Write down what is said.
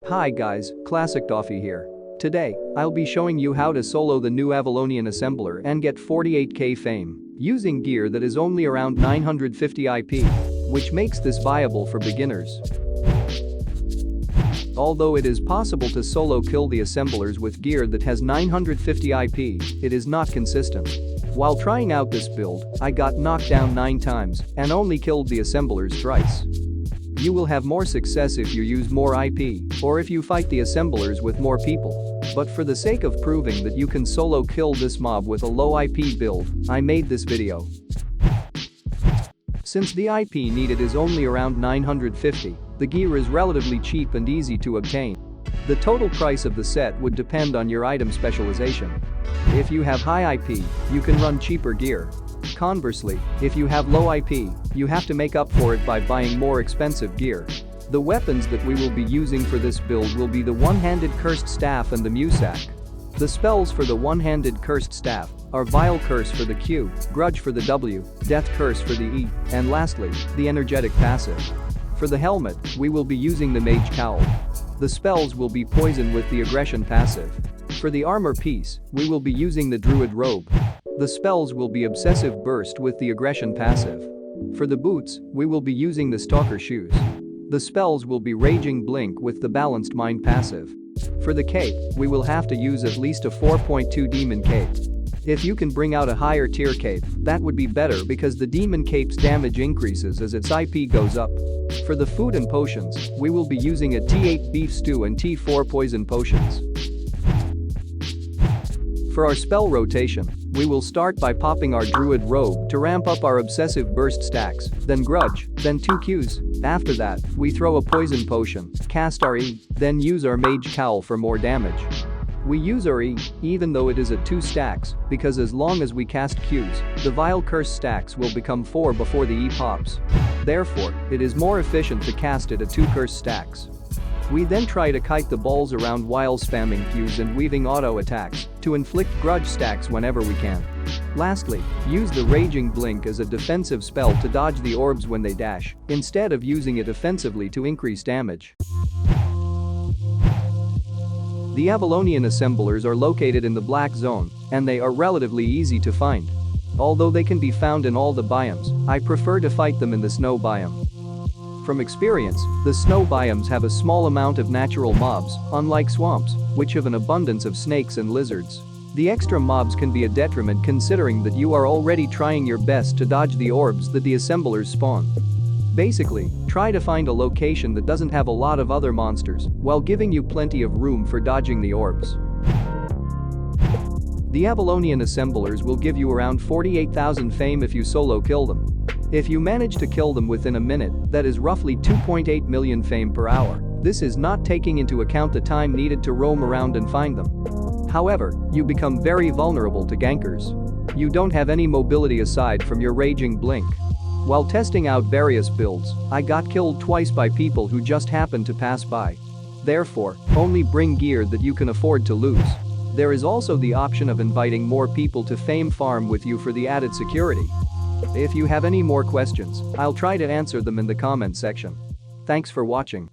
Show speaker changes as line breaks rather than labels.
Hi guys, ClassicDoffy here. Today, I'll be showing you how to solo the new Avalonian assembler and get 48k fame using gear that is only around 950 IP, which makes this viable for beginners. Although it is possible to solo kill the assemblers with gear that has 950 IP, it is not consistent. While trying out this build, I got knocked down 9 times and only killed the assemblers thrice. You will have more success if you use more IP or if you fight the assemblers with more people. But for the sake of proving that you can solo kill this mob with a low IP build, I made this video. Since the IP needed is only around 950, the gear is relatively cheap and easy to obtain. The total price of the set would depend on your item specialization. If you have high IP, you can run cheaper gear. Conversely, if you have low IP, you have to make up for it by buying more expensive gear. The weapons that we will be using for this build will be the one-handed cursed staff and the musac. The spells for the one-handed cursed staff are Vile Curse for the Q, Grudge for the W, Death Curse for the E, and lastly, the energetic passive. For the helmet, we will be using the Mage Cowl. The spells will be Poison with the aggression passive. For the armor piece, we will be using the Druid Robe. The spells will be Obsessive Burst with the aggression passive. For the boots, we will be using the Stalker Shoes. The spells will be Raging Blink with the Balanced Mind passive. For the cape, we will have to use at least a 4.2 Demon Cape. If you can bring out a higher tier cape, that would be better because the Demon Cape's damage increases as its IP goes up. For the food and potions, we will be using a T8 Beef Stew and T4 Poison Potions. For our spell rotation, we will start by popping our Druid Robe to ramp up our Obsessive Burst stacks, then Grudge, then 2 Qs. After that, we throw a Poison Potion, cast our E, then use our Mage Cowl for more damage. We use our E, even though it is at 2 stacks, because as long as we cast Qs, the Vile Curse stacks will become 4 before the E pops. Therefore, it is more efficient to cast it at 2 curse stacks. We then try to kite the balls around while spamming Qs and weaving auto attacks to inflict grudge stacks whenever we can. Lastly, use the Raging Blink as a defensive spell to dodge the orbs when they dash, instead of using it offensively to increase damage. The Avalonian assemblers are located in the Black Zone, and they are relatively easy to find. Although they can be found in all the biomes, I prefer to fight them in the snow biome. From experience, the snow biomes have a small amount of natural mobs, unlike swamps, which have an abundance of snakes and lizards. The extra mobs can be a detriment considering that you are already trying your best to dodge the orbs that the assemblers spawn. Basically, try to find a location that doesn't have a lot of other monsters, while giving you plenty of room for dodging the orbs. The Avalonian assemblers will give you around 48,000 fame if you solo kill them. If you manage to kill them within a minute, that is roughly 2.8 million fame per hour. This is not taking into account the time needed to roam around and find them. However, you become very vulnerable to gankers. You don't have any mobility aside from your Raging Blink. While testing out various builds, I got killed twice by people who just happened to pass by. Therefore, only bring gear that you can afford to lose. There is also the option of inviting more people to fame farm with you for the added security. If you have any more questions, I'll try to answer them in the comment section. Thanks for watching.